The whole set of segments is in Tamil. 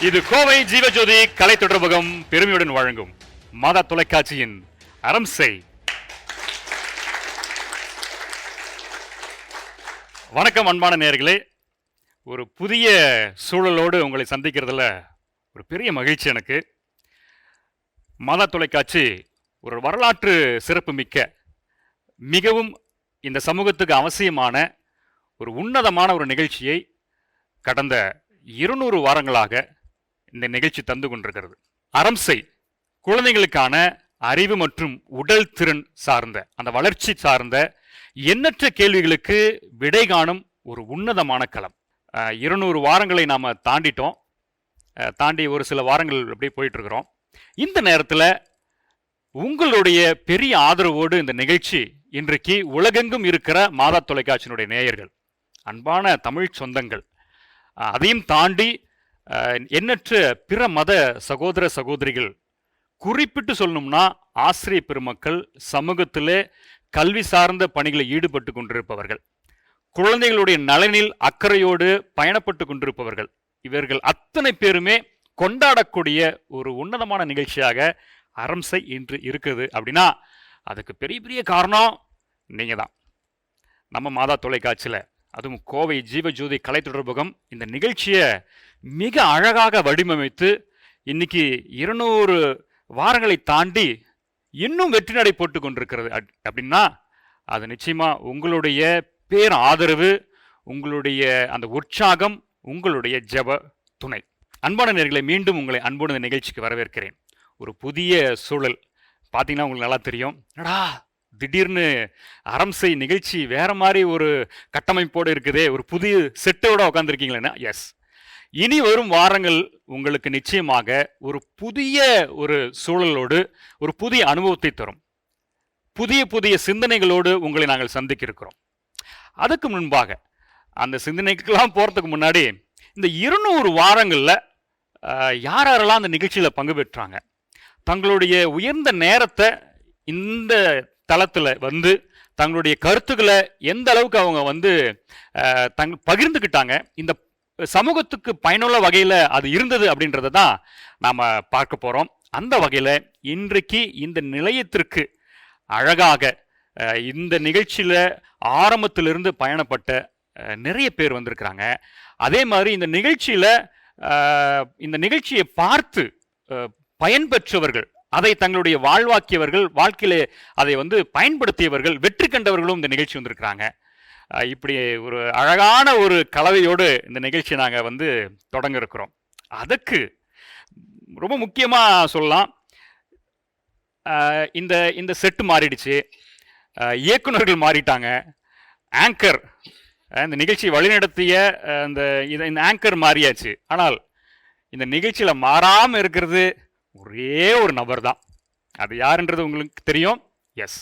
இது கோவை ஜீவஜோதி கலை தொடர்பகம் பெருமையுடன் வழங்கும் மாதா தொலைக்காட்சியின் அறம் செய். வணக்கம் அன்பான நேயர்களே, ஒரு புதிய சூழலோடு உங்களை சந்திக்கிறதுல ஒரு பெரிய மகிழ்ச்சி எனக்கு. மாதா தொலைக்காட்சி ஒரு வரலாற்று சிறப்பு மிக்க, மிகவும் இந்த சமூகத்துக்கு அவசியமான ஒரு உன்னதமான ஒரு நிகழ்ச்சியை கடந்த 200 வாரங்களாக இந்த நிகழ்ச்சி தந்து கொண்டிருக்கிறது. அறம் செய், குழந்தைகளுக்கான அறிவு மற்றும் உடல் திறன் சார்ந்த, அந்த வளர்ச்சி சார்ந்த எண்ணற்ற கேள்விகளுக்கு விடை காணும் ஒரு உன்னதமான களம். 200 வாரங்களை நாம் தாண்டிட்டோம். தாண்டி ஒரு சில வாரங்கள் அப்படியே போயிட்டு இருக்கிறோம். இந்த நேரத்தில் உங்களுடைய பெரிய ஆதரவோடு இந்த நிகழ்ச்சி இன்றைக்கு உலகெங்கும் இருக்கிற மாதா தொலைக்காட்சியினுடைய நேயர்கள், அன்பான தமிழ் சொந்தங்கள், அதையும் தாண்டி எண்ணற்ற பிற மத சகோதர சகோதரிகள், குறிப்பிட்டு சொல்லணும்னா ஆசிரிய பெருமக்கள், சமூகத்திலே கல்வி சார்ந்த பணிகளில் ஈடுபட்டு கொண்டிருப்பவர்கள், குழந்தைகளுடைய நலனில் அக்கறையோடு பயணப்பட்டு கொண்டிருப்பவர்கள், இவர்கள் அத்தனை பேருமே கொண்டாடக்கூடிய ஒரு உன்னதமான நிகழ்ச்சியாக அறம் செய் இன்று இருக்குது. அப்படின்னா அதுக்கு பெரிய பெரிய காரணம் நீங்கள் தான். நம்ம மாதா தொலைக்காட்சியில், அதுவும் கோவை ஜீவஜோதி கலை தொடர்பகம் இந்த நிகழ்ச்சியை மிக அழகாக வடிவமைத்து இன்னைக்கு 200 வாரங்களை தாண்டி இன்னும் வெற்றி நடை போட்டு கொண்டிருக்கிறது. அப்படின்னா அது நிச்சயமா உங்களுடைய பேர் ஆதரவு, உங்களுடைய அந்த உற்சாகம், உங்களுடைய ஜெப துணை. அன்பான நேயர்களை, மீண்டும் உங்களை அன்போடு இந்த நிகழ்ச்சிக்கு வரவேற்கிறேன். ஒரு புதிய சூழல் பார்த்தீங்கன்னா உங்களுக்கு நல்லா தெரியும். என்னடா திடீர்னு அறம் செய் நிகழ்ச்சி வேற மாதிரி ஒரு கட்டமைப்போடு இருக்குதே, ஒரு புதிய செட்டோட உட்காந்துருக்கீங்களேன்னா, எஸ், இனி வரும் வாரங்கள் உங்களுக்கு நிச்சயமாக ஒரு புதிய ஒரு சூழலோடு ஒரு புதிய அனுபவத்தை தரும். புதிய புதிய சிந்தனைகளோடு உங்களை நாங்கள் சந்திக்க இருக்கிறோம். அதுக்கு முன்பாக, அந்த சிந்தனைக்கெல்லாம் போகிறதுக்கு முன்னாடி, இந்த 200 வாரங்களில் யார் யாரெல்லாம் அந்த நிகழ்ச்சியில் பங்கு பெற்றாங்க, தங்களுடைய உயர்ந்த நேரத்தை இந்த தளத்தில் வந்து தங்களுடைய கருத்துக்களை எந்த அளவுக்கு அவங்க வந்து பகிர்ந்துக்கிட்டாங்க, இந்த சமூகத்துக்கு பயனுள்ள வகையில் அது இருந்தது அப்படின்றத தான் நாம் பார்க்க போகிறோம். அந்த வகையில் இன்றைக்கு இந்த நிலையத்திற்கு அழகாக இந்த நிகழ்ச்சியில் ஆரம்பத்திலிருந்து பயணப்பட்ட நிறைய பேர் வந்திருக்கிறாங்க. அதே மாதிரி இந்த நிகழ்ச்சியை பார்த்து பயன்பெற்றவர்கள், அதை தங்களுடைய வாழ்வாக்கியவர்கள், வாழ்க்கையிலே அதை வந்து பயன்படுத்தியவர்கள், வெற்றி கண்டவர்களும் இந்த நிகழ்ச்சி வந்திருக்கிறாங்க. இப்படி ஒரு அழகான ஒரு கலவையோடு இந்த நிகழ்ச்சியை நாங்கள் வந்து தொடங்க இருக்கிறோம். அதுக்கு ரொம்ப முக்கியமாக சொல்லலாம், இந்த செட்டு மாறிடுச்சு, இயக்குநர்கள் மாறிட்டாங்க, ஆங்கர், இந்த நிகழ்ச்சி வழிநடத்திய இந்த ஆங்கர் மாறியாச்சு. ஆனால் இந்த நிகழ்ச்சியில் மாறாமல் இருக்கிறது ஒரே ஒரு நபர் தான். அது யாருன்றது உங்களுக்கு தெரியும். எஸ்,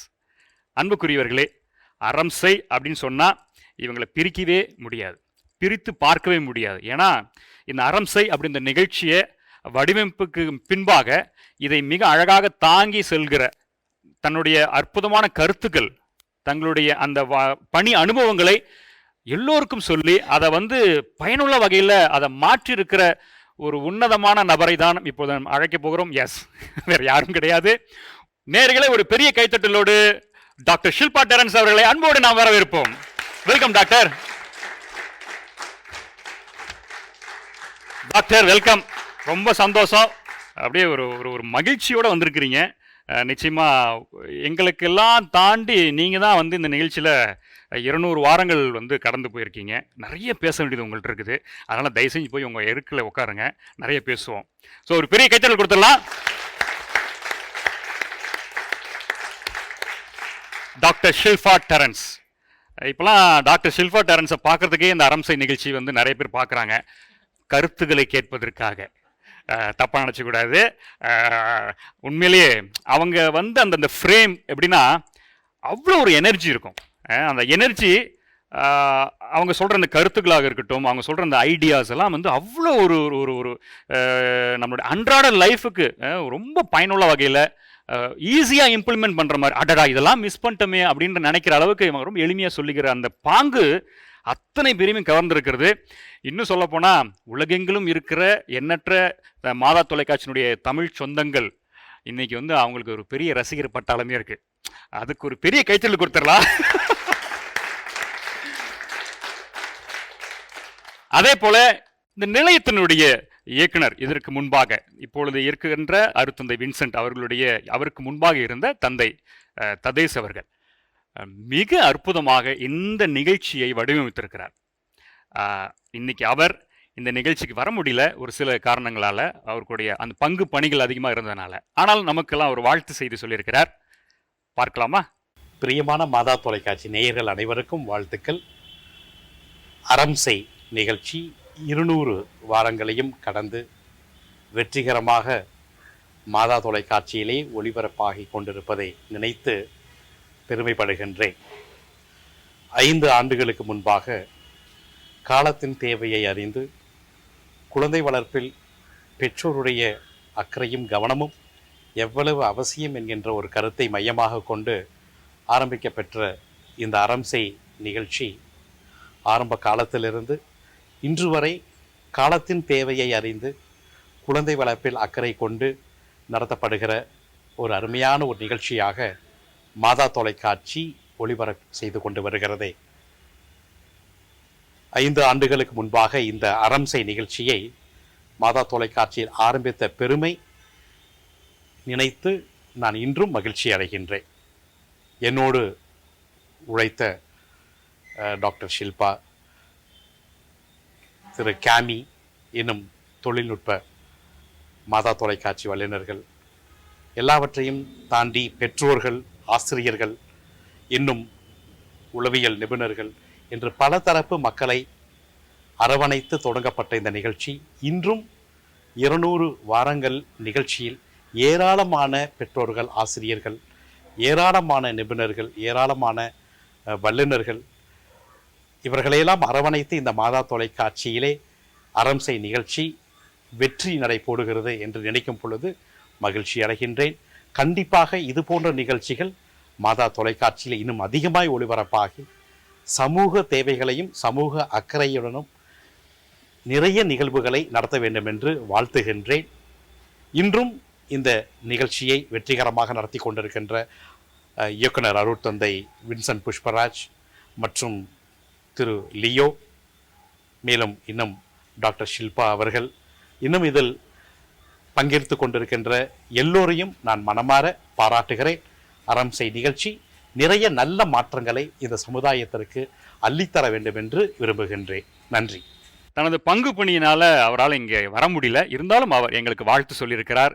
அன்புக்குரியவர்களே, அறம் செய் அப்படின்னு சொன்னால் இவங்களை பிரிக்கவே முடியாது, பிரித்து பார்க்கவே முடியாது. ஏன்னா இந்த அறம் செய் அப்படி இந்த நிகழ்ச்சியை வடிவமைப்புக்கு பின்பாக இதை மிக அழகாக தாங்கி செல்கிற, தன்னுடைய அற்புதமான கருத்துக்கள், தங்களுடைய அந்த பணி அனுபவங்களை எல்லோருக்கும் சொல்லி அதை வந்து பயனுள்ள வகையில் அதை மாற்றி இருக்கிற ஒரு உன்னதமான நபரை தான் இப்போது அழைக்க போகிறோம். எஸ், வேற யாரும் கிடையாது. நேயர்களே, ஒரு பெரிய கைத்தட்டலோடு டாக்டர் ஷில்பா டெரன்ஸ் அவர்களை அன்போடு நாம் வரவேற்போம். Welcome doctor. Doctor welcome. ரொம்ப சந்தோஷம், அப்படியே ஒரு ஒரு மகிழ்ச்சியோட வந்திருக்கிறீங்க. நிச்சயமா எங்களுக்கெல்லாம் தாண்டி நீங்க தான் வந்து இந்த நிகழ்ச்சியில் 200 வாரங்கள் வந்து கடந்து போயிருக்கீங்க. நிறைய பேச வேண்டியது உங்கள்கிட்ட இருக்குது. அதனால் தயவு செஞ்சு போய் உங்கள் இருக்கில் உட்காருங்க, நிறைய பேசுவோம். ஸோ ஒரு பெரிய கைத்தட்டல் கொடுத்துடலாம். Doctor Shilpa Terrence. இப்போலாம் டாக்டர் ஷில்பா டெரன்ஸை பார்க்குறதுக்கே இந்த அறம் செய் நிகழ்ச்சி வந்து நிறைய பேர் பார்க்குறாங்க, கருத்துக்களை கேட்பதற்காக. தப்பாக நினச்சக்கூடாது. உண்மையிலேயே அவங்க வந்து அந்த ஃப்ரேம் எப்படின்னா அவ்வளோ ஒரு எனர்ஜி இருக்கும். அந்த எனர்ஜி, அவங்க சொல்கிற அந்த கருத்துக்களாக இருக்கட்டும், அவங்க சொல்கிற அந்த ஐடியாஸ் எல்லாம் வந்து அவ்வளோ ஒரு ஒரு ஒரு நம்மளுடைய அன்றாட லைஃபுக்கு ரொம்ப பயனுள்ள வகையில் ஈஸியாக இம்ப்ளிமெண்ட் பண்ணுற மாதிரி, அடடா இதெல்லாம் மிஸ் பண்ணிட்டோமே அப்படின்ற நினைக்கிற அளவுக்கு இவங்க ரொம்ப எளிமையாக சொல்லிக்கிற அந்த பாங்கு அத்தனை பேரையும் கவர்ந்திருக்கிறது. இன்னும் சொல்லப்போனால் உலகெங்கிலும் இருக்கிற எண்ணற்ற மாதா தொலைக்காட்சியினுடைய தமிழ் சொந்தங்கள் இன்னைக்கு வந்து அவங்களுக்கு ஒரு பெரிய ரசிகர் பட்டாளமே இருக்கு. அதுக்கு ஒரு பெரிய கைத்தறல் கொடுத்துடலாம். அதே போல இந்த நிலையத்தினுடைய இயக்குனர் இதற்கு முன்பாக இப்பொழுது இருக்கின்ற அருத்தந்தை வின்சென்ட் அவருக்கு முன்பாக இருந்த தந்தை ததேஸ் அவர்கள் மிக அற்புதமாக இந்த நிகழ்ச்சியை வடிவமைத்திருக்கிறார். இன்னைக்கு அவர் இந்த நிகழ்ச்சிக்கு வர முடியல, ஒரு சில காரணங்களால, அவருடைய அந்த பங்கு பணிகள் அதிகமாக இருந்ததுனால. ஆனால் நமக்கெல்லாம் ஒரு வாழ்த்து செய்தி சொல்லியிருக்கிறார். பார்க்கலாமா? பிரியமான மாதா தொலைக்காட்சி நேயர்கள் அனைவருக்கும் வாழ்த்துக்கள். அறம்சை நிகழ்ச்சி 200 வாரங்களையும் கடந்து வெற்றிகரமாக மாதா தொலைக்காட்சியிலே ஒளிபரப்பாகி கொண்டிருப்பதை நினைத்து பெருமைப்படுகின்றேன். 5 ஆண்டுகளுக்கு முன்பாக காலத்தின் தேவையை அறிந்து குழந்தை வளர்ப்பில் பெற்றோருடைய அக்கறையும் கவனமும் எவ்வளவு அவசியம் என்கின்ற ஒரு கருத்தை மையமாக கொண்டு ஆரம்பிக்கப்பெற்ற இந்த அறம்சை நிகழ்ச்சி ஆரம்ப காலத்திலிருந்து இன்று வரை காலத்தின் தேவையை அறிந்து குழந்தை வளர்ப்பில் அக்கறை கொண்டு நடத்தப்படுகிற ஒரு அருமையான ஒரு நிகழ்ச்சியாக மாதா தொலைக்காட்சி ஒளிபரப்பு செய்து கொண்டு வருகிறது. 5 ஆண்டுகளுக்கு முன்பாக இந்த அறம்சை நிகழ்ச்சியை மாதா தொலைக்காட்சியில் ஆரம்பித்த பெருமை நினைத்து நான் இன்றும் மகிழ்ச்சி அடைகின்றேன். என்னோடு உழைத்த டாக்டர் ஷில்பா, திரு கேமி என்னும் தொழில்நுட்ப மாதா தொலைக்காட்சி வல்லுநர்கள், எல்லாவற்றையும் தாண்டி பெற்றோர்கள், ஆசிரியர்கள், இன்னும் உளவியல் நிபுணர்கள் என்று பல தரப்பு மக்களை அரவணைத்து தொடங்கப்பட்ட இந்த நிகழ்ச்சி இன்றும் 200 வாரங்கள் நிகழ்ச்சியில் ஏராளமான பெற்றோர்கள், ஆசிரியர்கள், ஏராளமான நிபுணர்கள், ஏராளமான வல்லுநர்கள் இவர்களையெல்லாம் அரவணைத்து இந்த மாதா தொலைக்காட்சியிலே அறம்சை நிகழ்ச்சி வெற்றி நடை போடுகிறது என்று நினைக்கும் பொழுது மகிழ்ச்சி அடைகின்றேன். கண்டிப்பாக இது போன்ற நிகழ்ச்சிகள் மாதா தொலைக்காட்சியில் இன்னும் அதிகமாய் ஒளிபரப்பாகி சமூக தேவைகளையும் சமூக அக்கறையுடனும் நிறைய நிகழ்வுகளை நடத்த வேண்டும் என்று வாழ்த்துகின்றேன். இன்றும் இந்த நிகழ்ச்சியை வெற்றிகரமாக நடத்தி கொண்டிருக்கின்ற இயக்குனர் அருட்தந்தை வின்சென்ட் புஷ்பராஜ் மற்றும் திரு லியோ, மேலும் இன்னும் டாக்டர் ஷில்பா அவர்கள், இன்னும் இதில் பங்கேற்று கொண்டிருக்கின்ற எல்லோரையும் நான் மனமாற பாராட்டுகிறேன். அறம்சை நிகழ்ச்சி நிறைய நல்ல மாற்றங்களை இந்த சமுதாயத்திற்கு அள்ளித்தர வேண்டும் என்று விரும்புகின்றேன். நன்றி. தனது பங்கு பணியினால் அவரால் இங்கே வர முடியல, இருந்தாலும் அவர் எங்களுக்கு வாழ்த்து சொல்லியிருக்கிறார்.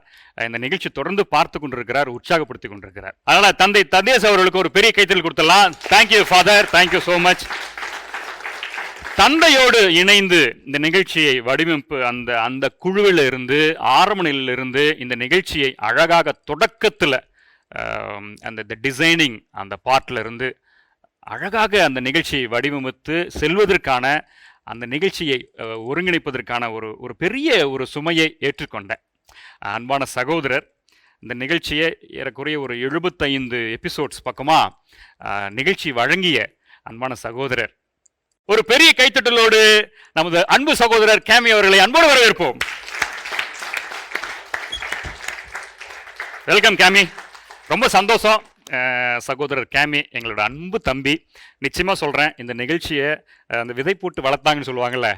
இந்த நிகழ்ச்சி தொடர்ந்து பார்த்து கொண்டிருக்கிறார், உற்சாகப்படுத்தி கொண்டிருக்கிறார். அதனால் தந்தை ததேஸ் அவர்களுக்கு ஒரு பெரிய கைத்தறல் கொடுத்துடலாம். Thank you father, thank you so much. தந்தையோடு இணைந்து இந்த நிகழ்ச்சியை வடிவமைப்பு அந்த குழுவில் இருந்து ஆரம்ப நிலையிலிருந்து இந்த நிகழ்ச்சியை அழகாக தொடக்கத்தில் அந்த டிசைனிங் அந்த பார்ட்டில் இருந்து அழகாக அந்த நிகழ்ச்சியை வடிவமைத்து செல்வதற்கான அந்த நிகழ்ச்சியை ஒருங்கிணைப்பதற்கான ஒரு பெரிய ஒரு சுமையை ஏற்றுக்கொண்ட அன்பான சகோதரர், இந்த நிகழ்ச்சியை ஏறக்குறைய ஒரு 75 எபிசோட்ஸ் பக்கமாக நிகழ்ச்சி வழங்கிய அன்பான சகோதரர், ஒரு பெரிய கைத்தட்டலோடு நமது அன்பு சகோதரர் கேமி அவர்களை அன்போடு வரவேற்போம். வெல்கம் கேமி. ரொம்ப சந்தோஷம். சகோதரர் கேமி எங்களோட அன்பு தம்பி. நிச்சயமாக சொல்கிறேன், இந்த நிகழ்ச்சியை அந்த விதை போட்டு வளர்த்தாங்கன்னு சொல்லுவாங்கள்ல,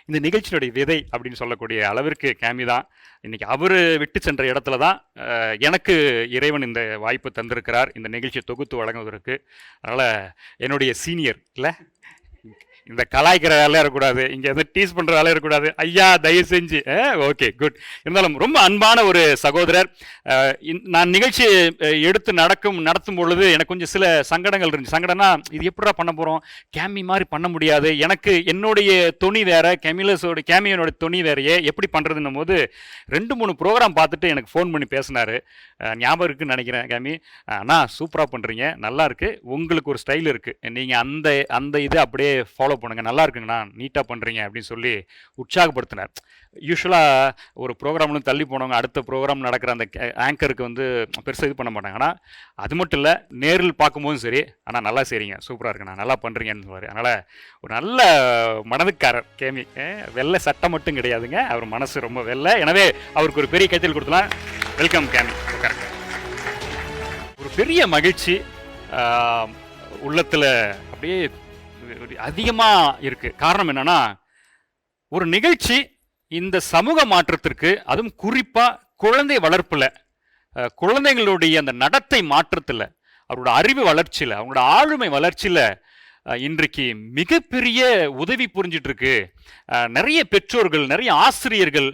இந்த நிகழ்ச்சியினுடைய விதை அப்படின்னு சொல்லக்கூடிய அளவிற்கு கேமி தான். இன்றைக்கி அவர் விட்டு சென்ற இடத்துல தான் எனக்கு இறைவன் இந்த வாய்ப்பு தந்திருக்கிறார் இந்த நிகழ்ச்சியை தொகுத்து வழங்குவதற்கு. அதனால் என்னுடைய சீனியர் இல்லை, இந்த கலாய்க்கிற வேலையாக இருக்கக்கூடாது, இங்கே எந்த டீஸ் பண்ணுற வேலையாக இருக்கக்கூடாது ஐயா, தயவு செஞ்சு. Okay, good. இருந்தாலும் ரொம்ப அன்பான ஒரு சகோதரர். நான் நிகழ்ச்சி எடுத்து நடத்தும் பொழுது எனக்கு கொஞ்சம் சில சங்கடங்கள் இருந்துச்சு. சங்கடம்னா, இது எப்படா பண்ண போகிறோம், கேமி மாதிரி பண்ண முடியாது, எனக்கு என்னுடைய துணி வேற, கேமியோட துணி வேறையே, எப்படி பண்ணுறதுன்னும் போது 2-3 ப்ரோக்ராம் பார்த்துட்டு எனக்கு ஃபோன் பண்ணி பேசினார். ஞாபகம் இருக்குன்னு நினைக்கிறேன் கேமி. அண்ணா சூப்பராக பண்ணுறீங்க, நல்லா இருக்குது, உங்களுக்கு ஒரு ஸ்டைல் இருக்குது, நீங்கள் அந்த இதை அப்படியே ஃபாலோ ஃபாலோ பண்ணுங்கள், நல்லா இருக்குங்கண்ணா, நீட்டாக பண்ணுறீங்க அப்படின்னு சொல்லி உற்சாகப்படுத்தினார். யூஸ்வலாக ஒரு ப்ரோக்ராம்லும் தள்ளி போனவங்க அடுத்த ப்ரோக்ராம் நடக்கிற அந்த ஆங்கருக்கு வந்து பெருசாக இது பண்ண மாட்டாங்க. ஆனால் அது மட்டும் இல்லை, நேரில் பார்க்கும்போதும் சரி, ஆனால் நல்லா செய்கிறீங்க, சூப்பராக இருக்குண்ணா, நல்லா பண்ணுறீங்கன்னு சொல்லுவார். அதனால் ஒரு நல்ல மனதுக்காரர் கேமி. வெள்ளை சட்டை மட்டும் கிடையாதுங்க, அவர் மனசு ரொம்ப வெள்ளை. எனவே அவருக்கு ஒரு பெரிய கைத்தல் கொடுத்தலாம். வெல்கம் கேமி. ஒரு பெரிய மகிழ்ச்சி உள்ளத்தில் அப்படியே அதிகமாக இருக்குது. காரணம் என்னன்னா, ஒரு நிகழ்ச்சி இந்த சமூக மாற்றத்திற்கு, அதுவும் குறிப்பாக குழந்தை வளர்ப்பில், குழந்தைங்களுடைய அந்த நடத்தை மாற்றத்தில், அவரோட அறிவு வளர்ச்சியில், அவங்களோட ஆளுமை வளர்ச்சியில் இன்றைக்கு மிகப்பெரிய உதவி புரிஞ்சிட்டு இருக்கு. நிறைய பெற்றோர்கள், நிறைய ஆசிரியர்கள்,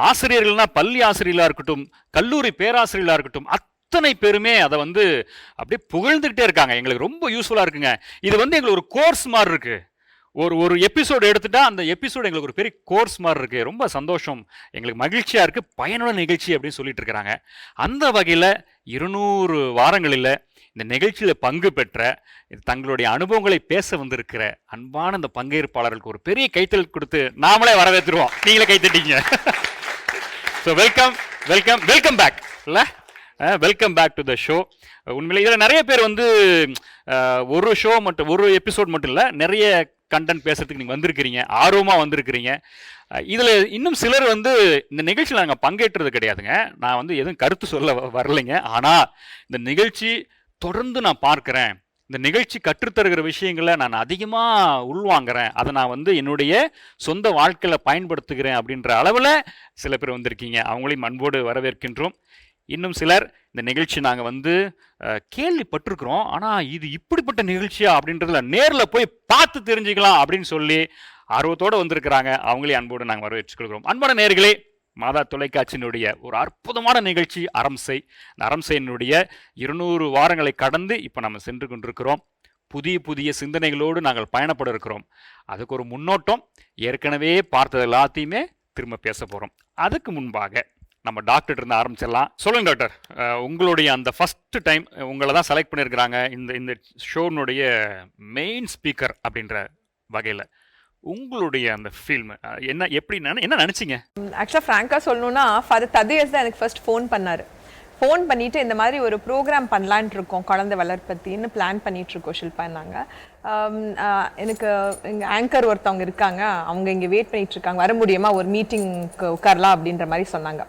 ஆசிரியர்கள்னா பள்ளி ஆசிரியர்களாக இருக்கட்டும், கல்லூரி பேராசிரியர்களாக இருக்கட்டும், அத்தனை பேருமே அதை வந்து அப்படியே புகழ்ந்துக்கிட்டே இருக்காங்க. எங்களுக்கு ரொம்ப யூஸ்ஃபுல்லாக இருக்குங்க. இது வந்து எங்களுக்கு ஒரு கோர்ஸ் மாதிரி இருக்கு. ஒரு எபிசோடு எடுத்துட்டா அந்த எபிசோடு எங்களுக்கு ஒரு பெரிய கோர்ஸ் மாதிரி இருக்கு. ரொம்ப சந்தோஷம், எங்களுக்கு மகிழ்ச்சியா இருக்கு, பயனுள்ள நிகழ்ச்சி அப்படின்னு சொல்லிட்டு இருக்கிறாங்க. அந்த வகையில் 200 வாரங்களில் இந்த நிகழ்ச்சியில் பங்கு பெற்ற தங்களுடைய அனுபவங்களை பேச வந்திருக்கிற அன்பான இந்த பங்கேற்பாளர்களுக்கு ஒரு பெரிய கைத்தல் கொடுத்து நாமளே வரவேற்றுருவோம். நீங்களே கைத்தட்டீங்க. So welcome welcome welcome back. இல்லை, welcome back to the show. உண்மையிலே இதில் நிறைய பேர் வந்து ஒரு ஷோ மட்டும், ஒரு எபிசோட் மட்டும் இல்லை, நிறைய கண்டென்ட் பேசுறதுக்கு நீங்கள் வந்திருக்கிறீங்க, ஆர்வமாக வந்திருக்கிறீங்க. இதில் இன்னும் சிலர் வந்து இந்த நிகழ்ச்சியில் நாங்கள் பங்கேற்றது கிடையாதுங்க. நான் வந்து எதுவும் கருத்து சொல்ல வரலைங்க. ஆனால் இந்த நிகழ்ச்சி தொடர்ந்து நான் பார்க்குறேன், இந்த நிகழ்ச்சி கற்றுத்தருகிற விஷயங்களை நான் அதிகமாக உள்வாங்கிறேன், அதை நான் வந்து என்னுடைய சொந்த வாழ்க்கையில் பயன்படுத்துகிறேன் அப்படின்ற அளவில் சில பேர் வந்திருக்கீங்க. அவங்களையும் அன்போடு வரவேற்கின்றோம். இன்னும் சிலர் இந்த நிகழ்ச்சி நாங்கள் வந்து கேள்விப்பட்டிருக்கிறோம், ஆனால் இது இப்படிப்பட்ட நிகழ்ச்சியா அப்படின்றதுல நேரில் போய் பார்த்து தெரிஞ்சுக்கலாம் அப்படின்னு சொல்லி ஆர்வத்தோடு வந்திருக்கிறாங்க. அவங்களையும் அன்போடு நாங்கள் வரவேற்றுக்கொள்கிறோம். அன்பான நேயர்களே, மாதா தொலைக்காட்சியினுடைய ஒரு அற்புதமான நிகழ்ச்சி அரம்சை. இந்த அரம்சையினுடைய 200 வாரங்களை கடந்து இப்போ நம்ம சென்று கொண்டிருக்கிறோம். புதிய புதிய சிந்தனைகளோடு நாங்கள் பயணப்பட இருக்கிறோம். அதுக்கு ஒரு முன்னோட்டம், ஏற்கனவே பார்த்தது எல்லாத்தையுமே திரும்ப பேச போகிறோம். அதுக்கு முன்பாக நம்ம டாக்டர் இருந்து ஆரம்பிச்சிடலாம். சொல்லுங்க டாக்டர், உங்களுடைய அந்த ஃபர்ஸ்ட் டைம் உங்களை தான் செலக்ட் பண்ணியிருக்கிறாங்க இந்த ஷோனுடைய மெயின் ஸ்பீக்கர் அப்படின்ற வகையில் உங்களுடைய அந்த ஃபில்ம் என்ன, எப்படி என்ன நினச்சிங்க? ஆக்சுவலாக ஃப்ராங்காக சொல்லணும்னா, ஃபாதர் ததேஸ் தான் எனக்கு ஃபர்ஸ்ட் ஃபோன் பண்ணார். ஃபோன் பண்ணிவிட்டு இந்த மாதிரி ஒரு ப்ரோக்ராம் பண்ணலான்ட்டு இருக்கோம், குழந்தை வளர்ப்பத்தின்னு பிளான் பண்ணிகிட்ருக்கோம் ஷில்பா. எனக்கு எங்கள் ஆங்கர் ஒருத்தவங்க இருக்காங்க, அவங்க இங்கே வெயிட் பண்ணிகிட்ருக்காங்க, வர முடியுமா, ஒரு மீட்டிங்க்கு உட்காரலாம் அப்படின்ற மாதிரி சொன்னாங்க.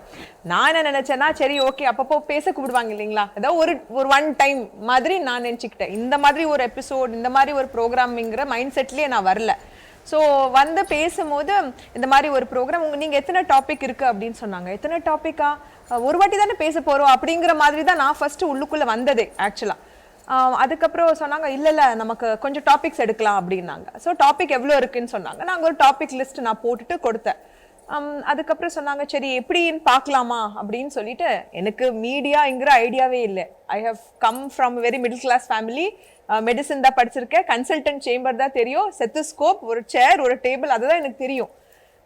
நான் என்ன நினச்சேன்னா, சரி ஓகே, அப்பப்போ பேச கூப்பிடுவாங்க இல்லைங்களா, ஏதாவது ஒரு ஒன் டைம் மாதிரி நான் நினச்சிக்கிட்டேன். இந்த மாதிரி ஒரு எபிசோட், இந்த மாதிரி ஒரு ப்ரோக்ராமிங்கிற மைண்ட் செட்லேயே நான் வரல. ஸோ வந்து பேசும்போது இந்த மாதிரி ஒரு ப்ரோக்ராம், நீங்கள் எத்தனை டாபிக் இருக்குது அப்படின்னு சொன்னாங்க. எத்தனை டாப்பிக்கா, ஒரு வாட்டி தானே பேச போகிறோம் அப்படிங்கிற மாதிரி தான் நான் ஃபஸ்ட்டு உள்ளுக்குள்ளே வந்ததே ஆக்சுவலாக. அதுக்கப்புறம் சொன்னாங்க, இல்லை நமக்கு கொஞ்சம் டாபிக்ஸ் எடுக்கலாம் அப்படின்னாங்க. ஸோ டாபிக் எவ்வளோ இருக்குன்னு சொன்னாங்க. நாங்கள் ஒரு டாபிக் லிஸ்ட் நான் போட்டுட்டு கொடுத்தேன். அதுக்கப்புறம் சொன்னாங்க, சரி எப்படின்னு பார்க்கலாமா அப்படின்னு சொல்லிட்டு. எனக்கு மீடியாங்கிற ஐடியாவே இல்லை. I have come from very middle class family. Medicine தான் படிச்சிருக்கேன், கன்சல்டன்ட் சேம்பர் தான் தெரியும், செத்தோஸ்கோப், ஒரு சேர், ஒரு டேபிள், அதுதான் எனக்கு தெரியும்.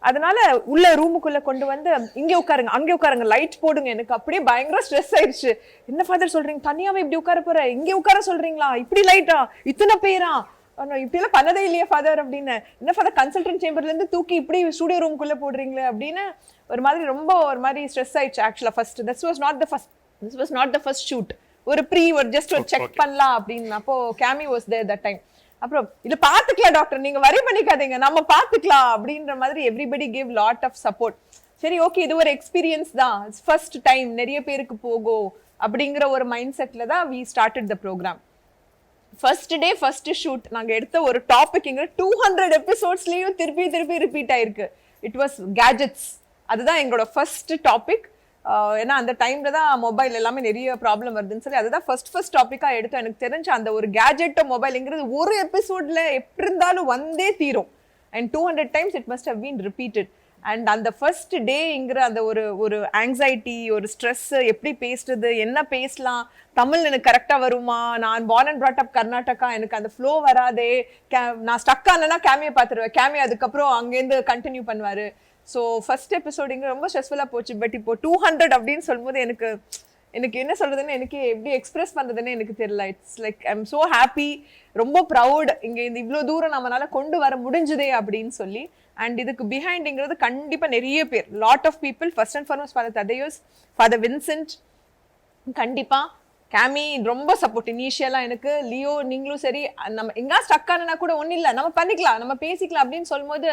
அதனால உள்ள ரூமுக்குள்ள கொண்டு வந்து இங்கே உட்காருங்க, அங்கே உட்காருங்க, லைட் போடுங்க. எனக்கு அப்படியே பயங்கர ஸ்ட்ரெஸ் ஆயிடுச்சு. என்ன ஃபாதர் சொல்றீங்க, தனியாவே இப்படி உட்கார போற, இங்கே உட்கார சொல்றீங்களா, இப்படி லைட்டா, இத்தனை பேரா, இப்படி எல்லாம் பண்ணதே இல்லையா ஃபாதர் அப்படின்னு. என்ன ஃபாதர் கன்சல்டன்ட் சேம்பர்ல இருந்து தூக்கி இப்படி ஸ்டூடியோ ரூமுக்குள்ள போடுறீங்களே அப்படின்னு ஒரு மாதிரி ரொம்ப ஒரு மாதிரி ஸ்ட்ரெஸ் ஆயிடுச்சு ஆக்சுவலா. First this was not the first shoot, ஒரு ஜஸ்ட் ஒரு செக் பண்ணலாம் அப்படின்னு. அப்போ கேமி வாஸ் தேர் தட் டைம். அப்புறம் இல்ல பாத்துக்கலாம் டாக்டர், நீங்க வரி பண்ணிக்காதீங்க, நம்ம பாத்துக்கலாம் அப்படின்ற மாதிரி everybody give lot of support. சரி ஓகே, இது ஒரு எக்ஸ்பீரியன்ஸ் தான், ஃபர்ஸ்ட் டைம், நிறைய பேருக்கு போகும் அப்படிங்கிற ஒரு மைண்ட் செட்ல தான் we started the program. First day first shoot நாங்க எடுத்த ஒரு டாபிக் 200 எபிசோட்ஸ்லயும் திருப்பி ரிப்பீட் ஆயிருக்கு. It was gadgets. அதுதான் எங்களோட ஃபர்ஸ்ட் டாபிக். ஏன்னா அந்த டைம்ல தான் மொபைல் எல்லாமே நிறைய ப்ராப்ளம் வருதுன்னு சொல்லி அதுதான் ஃபர்ஸ்ட் டாபிக்கா எடுத்தோம். எனக்கு தெரிஞ்ச அந்த ஒரு கேஜெட்டோ மொபைல்ங்கிறது ஒரு எபிசோட்ல எப்படி இருந்தாலும் வந்தே தீரும். And 200 times it must have been repeated. And அந்த ஃபர்ஸ்ட் டேங்கிற அந்த ஒரு ஆங்ஸைட்டி, ஒரு ஸ்ட்ரெஸ், எப்படி பேசுறது, என்ன பேசலாம், தமிழ் எனக்கு கரெக்டாக வருமா, நான் born and brought up Karnataka, எனக்கு அந்த ஃப்ளோ வராதே, நான் ஸ்டக் ஆனேன்னா கேமியை பார்த்துருவேன், கேமி அதுக்கப்புறம் அங்கேருந்து கண்டினியூ பண்ணுவார். ஸோ ஃபர்ஸ்ட் எபிசோட் இங்கே ரொம்ப ஸ்ட்ரெஸ்ஃபுல்லாக போச்சு. பட் இப்போ 200 அப்படின்னு சொல்லும்போது எனக்கு எனக்கு என்ன சொல்றதுன்னு எனக்கு எப்படி எக்ஸ்பிரஸ் பண்றதுன்னு எனக்கு தெரியல. It's like I am so happy, ரொம்ப ப்ரௌட் இங்க இந்த இவ்வளோ தூரம் நம்மளால கொண்டு வர முடிஞ்சதே அப்படின்னு சொல்லி. அண்ட் இதுக்கு பிஹைண்ட்ங்கிறது கண்டிப்பா நிறைய பேர், lot of people. First and foremost father Thaddeus, father Vincent, கண்டிப்பா கேமி ரொம்ப சப்போர்ட் இனிஷியலா எனக்கு. லியோ நீங்களும் சரி, நம்ம எங்கா ஸ்டக் ஆனா கூட ஒன்றும் இல்லை, நம்ம பண்ணிக்கலாம், நம்ம பேசிக்கலாம் அப்படின்னு சொல்லும்போது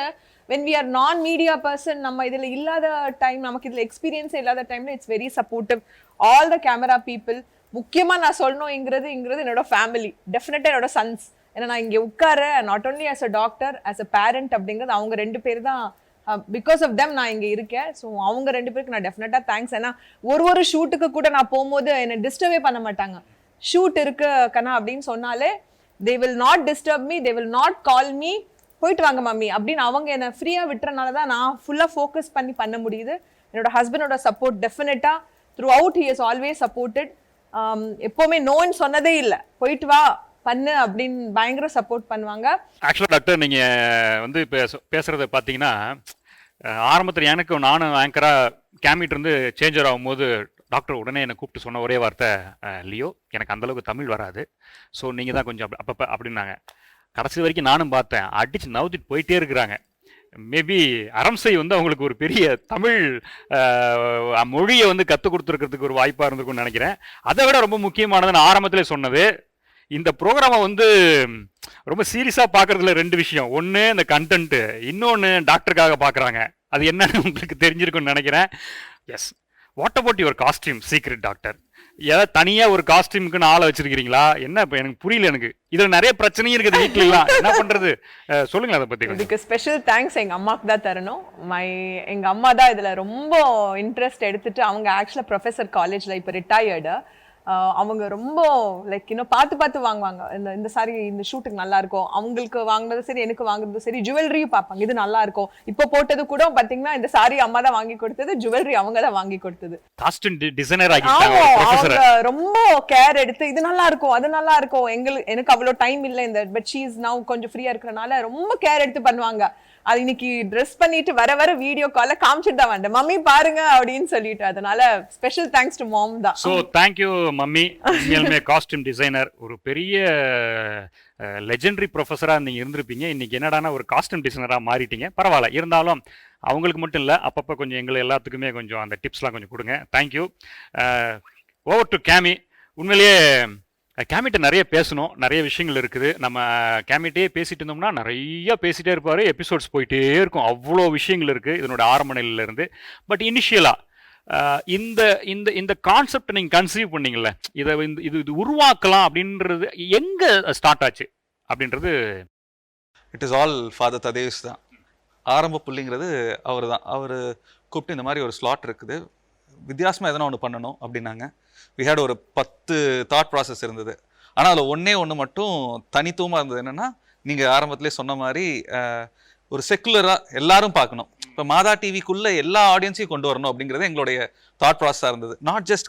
when we are non media person, நம்ம இதுல இல்லாத டைம், நமக்கு இதுல எக்ஸ்பீரியன்ஸே இல்லாத டைம்ல it's very supportive. All the camera people. முக்கியமா நான் சொல்லணும்ங்கிறது என்னோட ஃபேமிலி, டெஃபினட்டா என்னோட சன்ஸ். ஏன்னா நான் இங்க உட்கார not only as a doctor, as a parent அப்படிங்கிறது அவங்க 2 பேர் தான். பிகாஸ் ஆஃப் தெம் நான் இங்க இருக்கேன். ஸோ அவங்க 2 பேருக்கு நான் டெஃபினட்டா தேங்க்ஸ். ஏன்னா ஒரு ஷூட்டுக்கு கூட நான் போகும்போது என்னை டிஸ்டர்பே பண்ண மாட்டாங்க. ஷூட் இருக்கு கண்ணா அப்படின்னு சொன்னாலே they will not disturb me, they will not call me, போயிட்டு வாங்க மம்மி அப்படின்னு அவங்க என்னை ஃப்ரீயா விட்டுறனால தான் நான் ஃபுல்லா ஃபோக்கஸ் பண்ண முடியுது. என்னோட ஹஸ்பண்டோட சப்போர்ட் டெஃபினட்டா through out he is always supported. எப்பவுமே நோன்னு சொன்னதே இல்லை, போயிட்டு வா பண்ணு அப்படின்னு பயங்கர சப்போர்ட் பண்ணுவாங்க. ஆக்சுவலாக டாக்டர் நீங்கள் வந்து பேசுகிறத பார்த்தீங்கன்னா, ஆரம்பத்தில் எனக்கும் நானும் ஆங்கராக கேமிட் இருந்து சேஞ்சர் ஆகும்போது டாக்டர் உடனே என்னை கூப்பிட்டு சொன்ன ஒரே வார்த்தை, லியோ எனக்கு அந்தளவுக்கு தமிழ் வராது, ஸோ நீங்கள் தான் கொஞ்சம் அப்பப்போ அப்படின்னாங்க. கடைசி வரைக்கும் நானும் பார்த்தேன், அடித்து நவுத்திட்டு போயிட்டே இருக்கிறாங்க. மேபி அரம்சை வந்து அவங்களுக்கு ஒரு பெரிய தமிழ் மொழியை வந்து கற்றுக் கொடுத்துருக்கிறதுக்கு ஒரு வாய்ப்பாக இருந்திருக்கும்னு நினைக்கிறேன். அதை விட ரொம்ப முக்கியமானது நான் ஆரம்பத்திலே சொன்னது, இந்த ப்ரோக்ராமை வந்து ரொம்ப சீரியஸாக பார்க்குறதுல 2 விஷயம். ஒன்று இந்த கண்டென்ட்டு, இன்னொன்று டாக்டருக்காக பார்க்குறாங்க. அது என்னன்னு உங்களுக்கு தெரிஞ்சிருக்குன்னு நினைக்கிறேன். Yes, what about your costume secret doctor? ஏதாவது தனியாக ஒரு காஸ்டியூமுக்குன்னு ஆளை வச்சிருக்கிறீங்களா? என்ன இப்போ எனக்கு புரியல. எனக்கு இதில் நிறைய பிரச்சனையும் இருக்குது வீட்டிலலாம், என்ன பண்ணுறது சொல்லுங்களேன் அதை பற்றி. இதுக்கு ஸ்பெஷல் தேங்க்ஸ் எங்கள் அம்மாவுக்கு தான் தரணும். எங்கள் அம்மா தான் இதில் ரொம்ப இன்ட்ரெஸ்ட் எடுத்துட்டு, அவங்க ஆக்சுவலாக ப்ரொஃபஸர் காலேஜில் இப்போ ரிட்டையர்டு. அவங்க ரொம்ப லைக் இன்னும் பார்த்து வாங்குவாங்க. இந்த சாரி இந்த ஷூட்டுக்கு நல்லா இருக்கும், அவங்களுக்கு வாங்கினது சரி, எனக்கு வாங்குறது சரி. ஜுவல்லரியும் பார்ப்பாங்க, இது நல்லா இருக்கும். இப்போ போட்டது கூட பாத்தீங்கன்னா இந்த சாரி அம்மா தான் வாங்கி கொடுத்தது, ஜுவல்லரி அவங்க தான் வாங்கி கொடுத்தது. காஸ்டியூம் டிசைனர் அவங்க ரொம்ப கேர் எடுத்து இது நல்லா இருக்கும், அது நல்லா இருக்கும். எனக்கு அவ்வளோ டைம் இல்லை இந்த, பட் ஷீ இஸ் நவ் கொஞ்சம் ஃப்ரீயா இருக்கிறனால ரொம்ப கேர் எடுத்து பண்ணுவாங்க. அது இன்னைக்கு ட்ரெஸ் பண்ணிட்டு வர வீடியோ கால்ல காமிச்சிட்டு தான் வந்தேன், மம்மி பாருங்க அப்படின்னு சொல்லிட்டு. அதனால ஸ்பெஷல் தேங்க்ஸ் டு மாம் தான். So thank you mummy. உண்மையிலுமே காஸ்டியூம் டிசைனர், ஒரு பெரிய லெஜெண்டரி ப்ரொஃபஸராக நீங்கள் இருந்திருப்பீங்க. இன்னைக்கு என்னடானா ஒரு காஸ்டியூம் டிசைனராக மாறிட்டீங்க. பரவாயில்ல, இருந்தாலும் அவங்களுக்கு மட்டும் இல்லை, அப்பப்போ கொஞ்சம் எங்களை எல்லாத்துக்குமே கொஞ்சம் அந்த டிப்ஸ்லாம் கொஞ்சம் கொடுங்க. தேங்க்யூ. ஓவர் டு கேமி. உண்மையிலேயே கேமிட்ட நிறைய பேசணும், நிறைய விஷயங்கள் இருக்குது. நம்ம கேமிட்டே பேசிட்டு இருந்தோம்னா நிறைய பேசிகிட்டே இருப்பார், எபிசோட்ஸ் போயிட்டே இருக்கும், அவ்வளோ விஷயங்கள் இருக்குது இதனோட ஆரம்ப நிலையிலேருந்து. பட் இனிஷியலாக இந்த இந்த இந்த கான்செப்டை நீங்கள் கன்சீவ் பண்ணீங்கல்ல, இதை இது உருவாக்கலாம் அப்படின்றது எங்கே ஸ்டார்ட் ஆச்சு அப்படின்றது? இட் இஸ் ஆல் ஃபாதர் ததேயுஸ் தான். ஆரம்ப புள்ளிங்கிறது அவர் தான். அவர் கூப்பிட்டு இந்த மாதிரி ஒரு ஸ்லாட் இருக்குது, வித்தியாசமாக எதனா ஒன்று பண்ணணும் அப்படின்னாங்க. வி ஹேட் ஒரு 10 தாட் ப்ராசஸ் இருந்தது. ஆனால் அதில் ஒன்று மட்டும் தனித்துவமாக இருந்தது. என்னென்னா, நீங்கள் ஆரம்பத்திலே சொன்ன மாதிரி ஒரு செக்குலராக எல்லாரும் பார்க்கணும். இப்போ மாதா டிவிக்குள்ளே எல்லா ஆடியன்ஸையும் கொண்டு வரணும் அப்படிங்கிறது எங்களுடைய தாட் ப்ராசஸாக இருந்தது. நாட் ஜஸ்ட்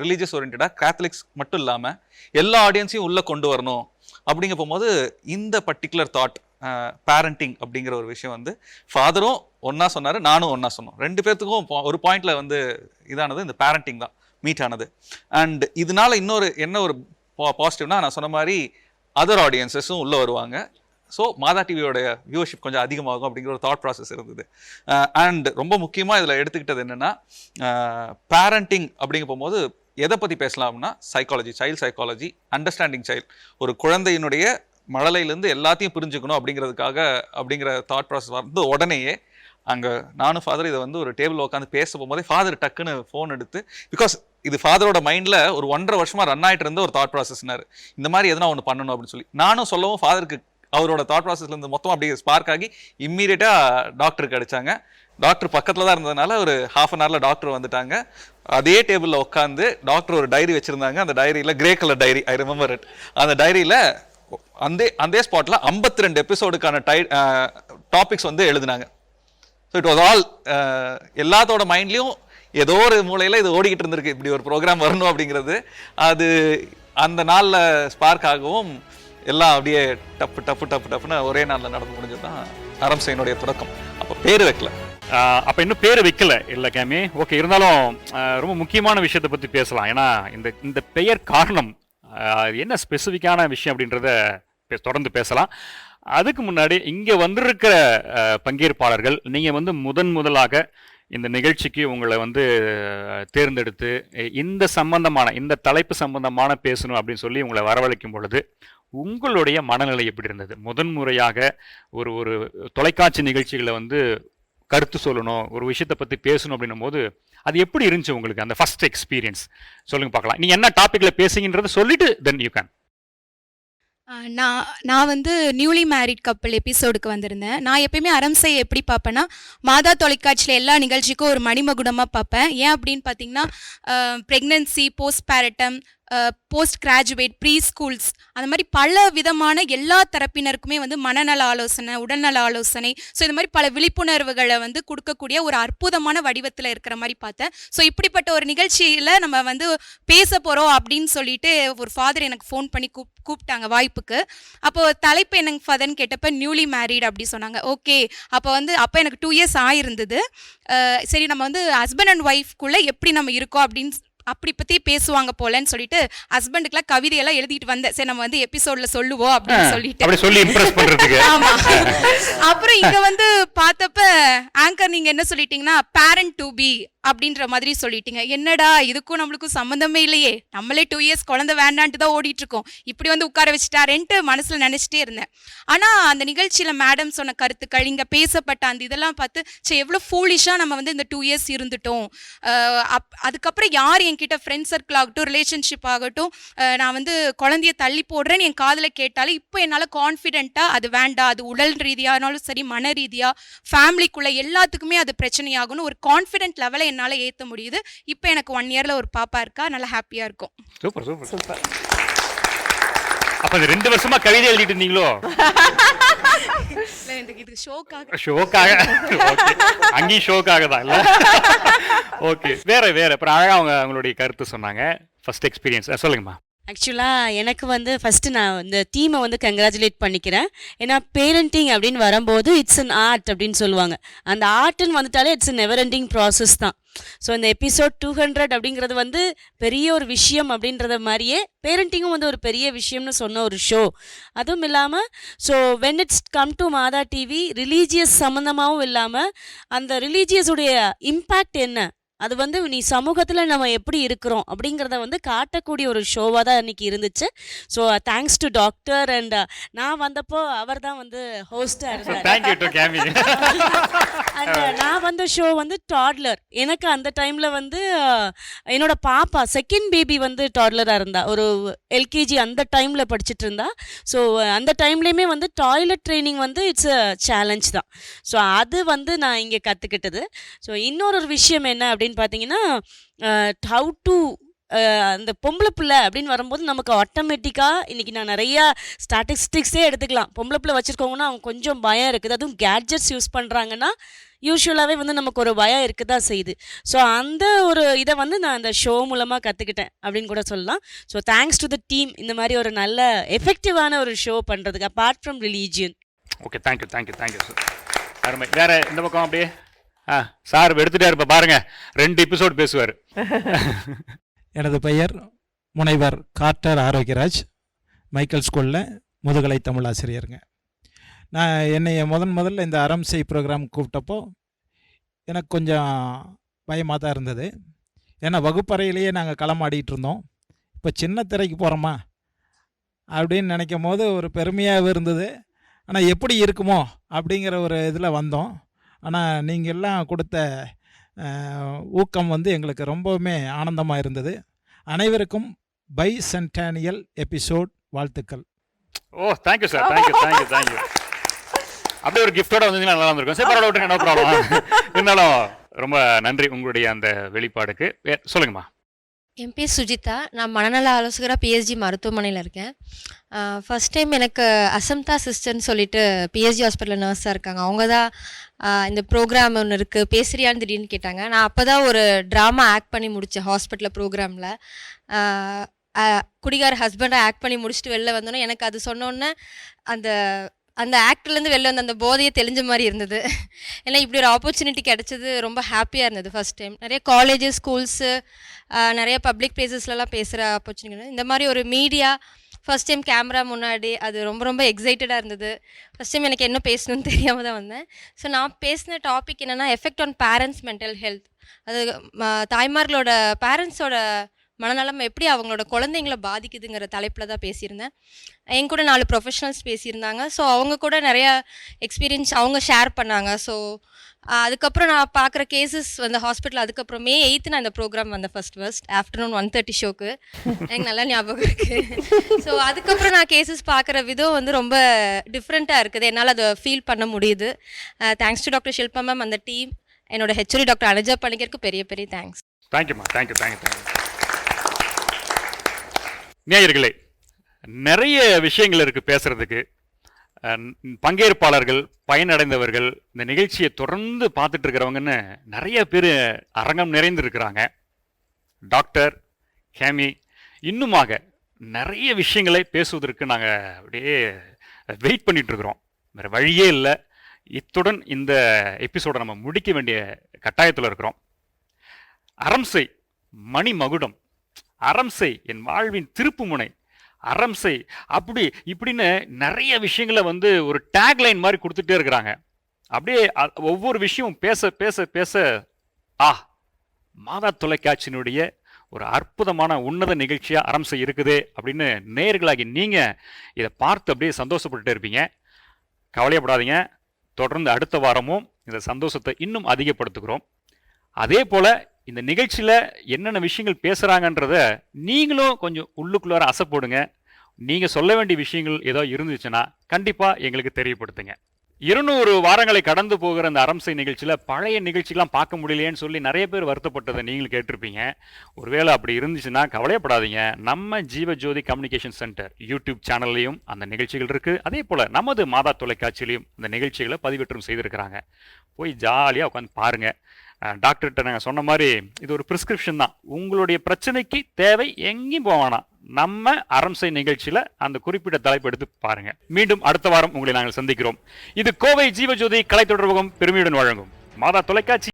ரிலீஜியஸ் ஓரியன்டாக, கேத்தலிக்ஸ் மட்டும் இல்லாமல் எல்லா ஆடியன்ஸையும் உள்ளே கொண்டு வரணும் அப்படிங்க போகும்போது இந்த பர்டிகுலர் தாட் பேரண்டிங் அப்படிங்கிற ஒரு விஷயம் வந்து ஃபாதரும் ஒன்றா சொன்னார், நானும் ஒன்றா சொன்னோம். 2 பேர்த்துக்கும் ஒரு பாயிண்டில் வந்து இதானது இந்த பேரண்டிங் தான் மீட் ஆனது. அண்ட் இதனால இன்னொரு என்ன ஒரு பாசிட்டிவ்னா, நான் சொன்ன மாதிரி அதர் ஆடியன்ஸஸும் உள்ளே வருவாங்க. ஸோ மாதா டிவியோடைய வியூவர்ஷிப் கொஞ்சம் அதிகமாகும் அப்படிங்கிற ஒரு தாட் ப்ராசஸ் இருந்தது. அண்ட் ரொம்ப முக்கியமாக இதில் எடுத்துக்கிட்டது என்னென்னா, பேரண்டிங் அப்படிங்க போகும்போது எதை பற்றி பேசலாம்னா, psychology, child psychology, understanding child. ஒரு குழந்தையினுடைய மழலையிலேருந்து எல்லாத்தையும் புரிஞ்சுக்கணும் அப்படிங்கிற தாட் ப்ராசஸ் வந்து உடனேயே அங்கே நானும் ஃபாதர் இதை வந்து ஒரு டேபிள் உட்காந்து பேச போகும்போதே ஃபாதர் டக்குன்னு ஃபோன் எடுத்து, பிகாஸ் இது ஃபாதரோட மைண்டில் ஒரு 1.5 வருஷமாக ரன் ஆகிட்டு இருந்த ஒரு தாட் ப்ராசஸ்னாரு, இந்த மாதிரி எதனா ஒன்று பண்ணணும் அப்படின்னு சொல்லி. நானும் சொல்லவும் ஃபாதருக்கு அவரோட தாட் ப்ராசஸ்லேருந்து மொத்தம் அப்படியே ஸ்பார்க் ஆகி இம்மீடியட்டாக டாக்டருக்கு அடித்தாங்க. டாக்டர் பக்கத்தில் தான் இருந்ததுனால ஒரு 1/2 hourல டாக்டர் வந்துட்டாங்க. அதே டேபிளில் உட்காந்து டாக்டர் ஒரு டைரி வச்சுருந்தாங்க. அந்த டைரியில் grey colour diary, I remember it. அந்த டைரியில் அந்த ஸ்பாட்டில் 52 எபிசோடுக்கான டாபிக்ஸ் வந்து எழுதினாங்க. ஸோ இட் வாஸ் ஆல் எல்லாத்தோட மைண்ட்லேயும் ஏதோ ஒரு மூலையில் இது ஓடிக்கிட்டு இருந்திருக்கு, இப்படி ஒரு ப்ரோக்ராம் வரணும் அப்படிங்கிறது. அது அந்த நாளில் ஸ்பார்க் ஆகவும் எல்லாம் அப்படியே டப்புன்னு ஒரே நாளில் நடந்து முடிஞ்சது தான் அரம்சையினுடைய தொடக்கம். அப்போ பேர் வைக்கல, அப்போ இன்னும் பேர் வைக்கல இல்லை கேமி, ஓகே. இருந்தாலும் ரொம்ப முக்கியமான விஷயத்தை பற்றி பேசலாம். ஏன்னா இந்த பெயர் காரணம் என்ன ஸ்பெசிஃபிக்கான விஷயம் அப்படின்றத தொடர்ந்து பேசலாம். அதுக்கு முன்னாடி இங்கே வந்திருக்கிற பங்கேற்பாளர்கள், நீங்கள் வந்து முதலாக இந்த நிகழ்ச்சிக்கு உங்களை வந்து தேர்ந்தெடுத்து இந்த தலைப்பு சம்பந்தமான பேசணும் அப்படின்னு சொல்லி உங்களை வரவழைக்கும் பொழுது உங்களுடைய மனநிலை எப்படி இருந்தது? முறையாக ஒரு தொலைக்காட்சி நிகழ்ச்சிகளை வந்து கருத்து சொல்லணும், ஒரு விஷயத்தை பற்றி பேசணும் அப்படின்னும் போது அது எப்படி இருந்துச்சு உங்களுக்கு, அந்த ஃபர்ஸ்ட் எக்ஸ்பீரியன்ஸ் சொல்லுங்க பார்க்கலாம். நீங்கள் என்ன டாப்பிக்கில் பேசுங்கன்றதை சொல்லிட்டு தென் யூ கேன். நான் வந்து நியூலி மேரிட் கப்பல் எபிசோடுக்கு வந்திருந்தேன். நான் எப்பயுமே அரம்சை எப்படி பார்ப்பேன்னா, மாதா தொலைக்காட்சியில் எல்லா நிகழ்ச்சிக்கும் ஒரு மணிமகுடமாக பார்ப்பேன். ஏன் அப்படின்னு பார்த்தீங்கன்னா, pregnancy, postpartum, post graduate, preschools, அந்த மாதிரி பல விதமான எல்லா தரப்பினருக்குமே வந்து மனநல ஆலோசனை, உடல்நல ஆலோசனை, ஸோ இந்த மாதிரி பல விழிப்புணர்வுகளை வந்து கொடுக்கக்கூடிய ஒரு அற்புதமான வடிவத்தில் இருக்கிற மாதிரி பார்த்தேன். ஸோ இப்படிப்பட்ட ஒரு நிகழ்ச்சியில் நம்ம வந்து பேச போகிறோம் அப்படின்னு சொல்லிட்டு ஒரு ஃபாதர் எனக்கு ஃபோன் பண்ணி கூப்பிட்டாங்க வாய்ப்புக்கு. அப்போது தலைப்பு என்னங்க ஃபாதர்னு கேட்டப்போ நியூலி மேரிட் அப்படி சொன்னாங்க. ஓகே, அப்போ எனக்கு 2 years ஆகிருந்தது. சரி, நம்ம வந்து ஹஸ்பண்ட் அண்ட் ஒய்ஃப்குள்ளே எப்படி நம்ம இருக்கோம் அப்படின்னு அப்படி பற்றி பேசுவாங்க போலன்னு சொல்லிட்டு ஹஸ்பண்டுக்குலாம் கவிதையெல்லாம் எழுதிட்டு வந்தேன். சரி, நம்ம வந்து எபிசோட்ல சொல்லுவோம் அப்படின்னு சொல்லிட்டு. ஆமா. அப்புறம் இங்க வந்து பார்த்தப்ப ஆங்கர் நீங்க என்ன சொல்லிட்டீங்கன்னா, பேரண்ட் டு பி அப்படின்ற மாதிரி சொல்லிட்டீங்க. என்னடா இதுக்கும் நம்மளுக்கும் சம்மந்தமே இல்லையே, நம்மளே 2 years குழந்தை வேண்டான்ட்டு தான் ஓடிட்டு இருக்கோம், இப்படி வந்து உட்கார வச்சுட்டாருன்ட்டு மனசுல நினைச்சிட்டே இருந்தேன். ஆனா அந்த நிகழ்ச்சியில மேடம் சொன்ன கருத்துக்கள், இங்க பேசப்பட்ட அந்த இதெல்லாம் பார்த்து சரி எவ்வளவு ஃபூலிஷா நம்ம வந்து இந்த 2 years இருந்துட்டோம். அதுக்கப்புறம் யார் என்கிட்ட ஃப்ரெண்ட் சர்க்கிள் ஆகட்டும், ரிலேஷன்ஷிப் ஆகட்டும், நான் வந்து குழந்தைய தள்ளி போடுறேன்னு என் காதில் கேட்டாலும் இப்போ என்னால் கான்ஃபிடென்ட்டாக அது வேண்டாம், அது உடல் ரீதியானாலும் சரி, மன ரீதியாக, ஃபேமிலிக்குள்ளே எல்லாத்துக்குமே அது பிரச்சனையாகும்னு ஒரு கான்ஃபிடென்ட் லெவலை என்னால் ஏற்ற முடியுது. இப்போ எனக்கு 1 yearல ஒரு பாப்பா இருக்கா, நல்லா ஹாப்பியாக இருக்கும். Super super super. அப்போ இந்த 2 வருஷமா கவிதை எழுதிட்டு இருந்தீங்களோ? இது ஷோக்காக அங்கேயும் ஷோக்காக தான் இல்லை? ஓகே, வேற அப்புறம் அழகாக அவங்களுடைய கருத்து சொன்னாங்க. ஃபர்ஸ்ட் எக்ஸ்பீரியன்ஸ் சொல்லுங்கம்மா. ஆக்சுவலாக எனக்கு வந்து ஃபஸ்ட்டு நான் இந்த டீமை வந்து கங்க்ராச்சுலேட் பண்ணிக்கிறேன். ஏன்னா பேரண்டிங் அப்படின்னு வரும்போது இட்ஸ் அன் ஆர்ட் அப்படின்னு சொல்லுவாங்க. அந்த ஆர்ட்னு வந்துட்டாலே இட்ஸ் நெவர் எண்டிங் ப்ராசஸ் தான். ஸோ இந்த எபிசோட் 200 அப்படிங்கிறது வந்து பெரிய ஒரு விஷயம் அப்படின்றத மாதிரியே பேரண்டிங்கும் வந்து ஒரு பெரிய விஷயம்னு சொன்ன ஒரு ஷோ. அதுவும் இல்லாமல் so when it's come to Mata TV, religious சம்மந்தமாகவும் இல்லாமல் அந்த ரிலீஜியஸுடைய இம்பேக்ட் என்ன, அது வந்து நீ சமூகத்தில் நம்ம எப்படி இருக்கிறோம் அப்படிங்கிறத வந்து காட்டக்கூடிய ஒரு ஷோவாக தான் இன்றைக்கி இருந்துச்சு. So thanks to doctor. And நான் வந்தப்போ அவர் தான் வந்து ஹோஸ்டாக இருந்தார். அண்ட் நான் வந்த ஷோ வந்து டாட்லர். எனக்கு அந்த டைமில் வந்து என்னோட பாப்பா செகண்ட் பேபி வந்து டாட்லராக இருந்தா, ஒரு எல்கேஜி அந்த டைமில் படிச்சுட்டு இருந்தா. ஸோ அந்த டைம்லேயுமே வந்து டாய்லெட் ட்ரைனிங் வந்து இட்ஸ் அ சேலஞ்ச் தான். ஸோ அது வந்து நான் இங்கே கற்றுக்கிட்டது. ஸோ இன்னொரு விஷயம் என்ன அப்படின்னு பார்த்தீங்கன்னா, ஹவு டு அந்த பொம்பளை பிள்ளை அப்படின்னு வரும்போது நமக்கு ஆட்டோமேட்டிக்காக இன்றைக்கி நான் நிறையா ஸ்டாட்டிஸ்டிக்ஸே எடுத்துக்கலாம். பொம்பளை பிள்ளை வச்சுருக்கோங்கன்னா அவங்க கொஞ்சம் பயம் இருக்குது. அதுவும் கேட்ஜெட்ஸ் யூஸ் பண்ணுறாங்கன்னா யூஸ்வலாகவே வந்து நமக்கு ஒரு பயம் இருக்க தான் செய்யுது. ஸோ அந்த ஒரு இதை வந்து நான் அந்த ஷோ மூலமாக கற்றுக்கிட்டேன் அப்படின்னு கூட சொல்லலாம். So thanks to the team, இந்த மாதிரி ஒரு நல்ல எஃபெக்டிவான ஒரு ஷோ பண்ணுறதுக்கு apart from religion. Okay, thank you sir. அருமை. வேற இந்த பக்கம் அப்படியே சார் எடுத்துட்டாரு. இப்போ பாருங்க 2 எபிசோட் பேசுவார். எனது பெயர் முனைவர் கார்ட்டர் ஆரோக்கியராஜ், மைக்கேல் ஸ்கூலில் முதுகலை தமிழ் ஆசிரியருங்க. நான் என்னைய முதல்ல இந்த அரம்சை ப்ரோக்ராம் கூப்பிட்டப்போ எனக்கு கொஞ்சம் பயமாக தான் இருந்தது. ஏன்னா வகுப்பறையிலேயே நாங்கள் களமாடிட்டு இருந்தோம். இப்போ சின்ன திரைக்கு போகிறோமா அப்படின்னு நினைக்கும் போது ஒரு பெருமையாகவும் இருந்தது. ஆனால் எப்படி இருக்குமோ அப்படிங்கிற ஒரு இதில் வந்தோம். ஆனால் நீங்கள் எல்லாம் கொடுத்த ஊக்கம் வந்து எங்களுக்கு ரொம்பவுமே ஆனந்தமாக இருந்தது. அனைவருக்கும் பை சென்டானியல் எபிசோட் வாழ்த்துக்கள். ஓ, தேங்க்யூ சார், தேங்க்யூ. அப்படியே ஒரு கிஃப்டோட வந்தீங்கன்னா நல்லா இருந்திருக்கும். சரி, பரவாயில்ல, விட்டுருங்க, நோ ப்ராப்ளம். இருந்தாலும் ரொம்ப நன்றி உங்களுடைய அந்த வெளிப்பாடுக்கு. சொல்லுங்கம்மா. என் பேர் சுஜிதா. நான் மனநல ஆலோசகராக பிஎஸ்ஜி மருத்துவமனையில் இருக்கேன். ஃபஸ்ட் டைம் எனக்கு அசம்தா சிஸ்டர்னு சொல்லிட்டு பிஎஸ்ஜி ஹாஸ்பிட்டலில் நர்ஸாக இருக்காங்க. அவங்க தான் இந்த ப்ரோக்ராம் ஒன்று இருக்குது பேசுறியான்னு திடீர்னு கேட்டாங்க. நான் அப்போ தான் ஒரு ட்ராமா ஆக்ட் பண்ணி முடித்தேன் ஹாஸ்பிட்டலில் ப்ரோக்ராமில். குடிகார ஹஸ்பண்டாக ஆக்ட் பண்ணி முடிச்சுட்டு வெளில வந்தோன்னே எனக்கு அது சொன்னோன்னே அந்த ஆக்டர்லேருந்து வெளில வந்து அந்த போதையை தெளிஞ்ச மாதிரி இருந்தது. ஏன்னா இப்படி ஒரு ஆப்பர்ச்சுனிட்டி கிடைச்சது ரொம்ப ஹாப்பியாக இருந்தது ஃபர்ஸ்ட் டைம். நிறைய காலேஜஸ், ஸ்கூல்ஸு, நிறைய பப்ளிக் பிளேசஸ்லலாம் பேசுகிற ஆப்பர்ச்சுனிட்டி. இந்த மாதிரி ஒரு மீடியா ஃபர்ஸ்ட் டைம் கேமரா முன்னாடி அது ரொம்ப ரொம்ப எக்ஸைட்டடாக இருந்தது. ஃபர்ஸ்ட் டைம் எனக்கு என்ன பேசணும்னு தெரியாமல் தான் வந்தேன். ஸோ நான் பேசின டாபிக் என்னென்னா effect on parents mental health. அது தாய்மார்களோட பேரண்ட்ஸோட மனநலம் எப்படி அவங்களோட குழந்தைங்கள பாதிக்குதுங்கிற தலைப்பில் தான் பேசியிருந்தேன். என் கூட 4 ப்ரொஃபஷனல்ஸ் பேசியிருந்தாங்க. ஸோ அவங்க கூட நிறையா எக்ஸ்பீரியன்ஸ் அவங்க ஷேர் பண்ணாங்க. ஸோ அதுக்கப்புறம் நான் பார்க்குற கேசஸ் வந்து ஹாஸ்பிட்டல் அதுக்கப்புறம் May 8 நான் இந்த ப்ரோக்ராம் வந்தேன் ஃபர்ஸ்ட் ஆஃப்டர்நூன் 1:30 ஷோக்கு. எனக்கு நல்லா ஞாபகம் இருக்குது. ஸோ அதுக்கப்புறம் நான் கேசஸ் பார்க்குற விதம் வந்து ரொம்ப டிஃப்ரெண்ட்டாக இருக்குது. என்னால் அதை ஃபீல் பண்ண முடியுது. Thanks to doctor Shilpa ma'am, அந்த டீம், என்னோட HOD டாக்டர் அனுஜா பணிக்கருக்கு பெரிய பெரிய தேங்க்ஸ். தேங்க்யூம்மா, தேங்க்யூ. நேயர்களே, நிறைய விஷயங்கள் இருக்குது பேசுகிறதுக்கு. பங்கேற்பாளர்கள், பயனடைந்தவர்கள், இந்த நிகழ்ச்சியை தொடர்ந்து பார்த்துட்டு இருக்கிறவங்கன்னு நிறைய பேர் அரங்கம் நிறைந்திருக்கிறாங்க. டாக்டர் கேமி இன்னுமாக நிறைய விஷயங்களை பேசுவதற்கு நாங்கள் அப்படியே வெயிட் பண்ணிகிட்ருக்குறோம். வேறு வழியே இல்லை. இத்துடன் இந்த எபிசோடை நம்ம முடிக்க வேண்டிய கட்டாயத்தில் இருக்கிறோம். அரம்சை மணிமகுடம், அரம்சை என் வாழ்வின் திருப்புமுனை, அரம்சை அப்படி இப்படின்னு நிறைய விஷயங்களை வந்து ஒரு டேக்லைன் மாதிரி கொடுத்துட்டே இருக்கிறாங்க. அப்படியே ஒவ்வொரு விஷயம் பேச பேச பேச மாதா தொலைக்காட்சியினுடைய ஒரு அற்புதமான உன்னத நிகழ்ச்சியாக அரம்சை இருக்குதே அப்படின்னு நேயர்களாகி நீங்கள் இதை பார்த்து அப்படியே சந்தோஷப்பட்டுட்டே இருப்பீங்க. கவலையப்படாதீங்க, தொடர்ந்து அடுத்த வாரமும் இந்த சந்தோஷத்தை இன்னும் அதிகப்படுத்துகிறோம். அதே போல் இந்த நிகழ்ச்சியில் என்னென்ன விஷயங்கள் பேசுகிறாங்கன்றத நீங்களும் கொஞ்சம் உள்ளுக்குள்ளார அசைப்போடுங்க. நீங்கள் சொல்ல வேண்டிய விஷயங்கள் ஏதோ இருந்துச்சுன்னா கண்டிப்பாக எங்களுக்கு தெரியப்படுத்துங்க. 200 வாரங்களை கடந்து போகிற அந்த அரம்சை நிகழ்ச்சியில் பழைய நிகழ்ச்சிகள்லாம் பார்க்க முடியலையேன்னு சொல்லி நிறைய பேர் வருத்தப்பட்டதை நீங்களும் கேட்டிருப்பீங்க. ஒருவேளை அப்படி இருந்துச்சுன்னா கவலையப்படாதீங்க. நம்ம ஜீவஜோதி கம்யூனிகேஷன் சென்டர் யூடியூப் சேனல்லையும் அந்த நிகழ்ச்சிகள் இருக்குது. அதே போல் நமது மாதா தொலைக்காட்சியிலையும் அந்த நிகழ்ச்சிகளை பதிவேற்றம் செய்திருக்கிறாங்க. போய் ஜாலியாக உட்காந்து பாருங்கள். டாக்டர்கிட்ட நாங்கள் சொன்ன மாதிரி இது ஒரு ப்ரிஸ்கிரிப்ஷன் தான். உங்களுடைய பிரச்சனைக்கு தேவை எங்கேயும் போவானா, நம்ம அரம்சை நிகழ்ச்சியில் அந்த குறிப்பிட்ட தலைப்பு எடுத்து பாருங்கள். மீண்டும் அடுத்த வாரம் உங்களை நாங்கள் சந்திக்கிறோம். இது கோவை ஜீவஜோதி கலை தொடர்பகம் பெருமையுடன் வழங்கும் மாதா தொலைக்காட்சி.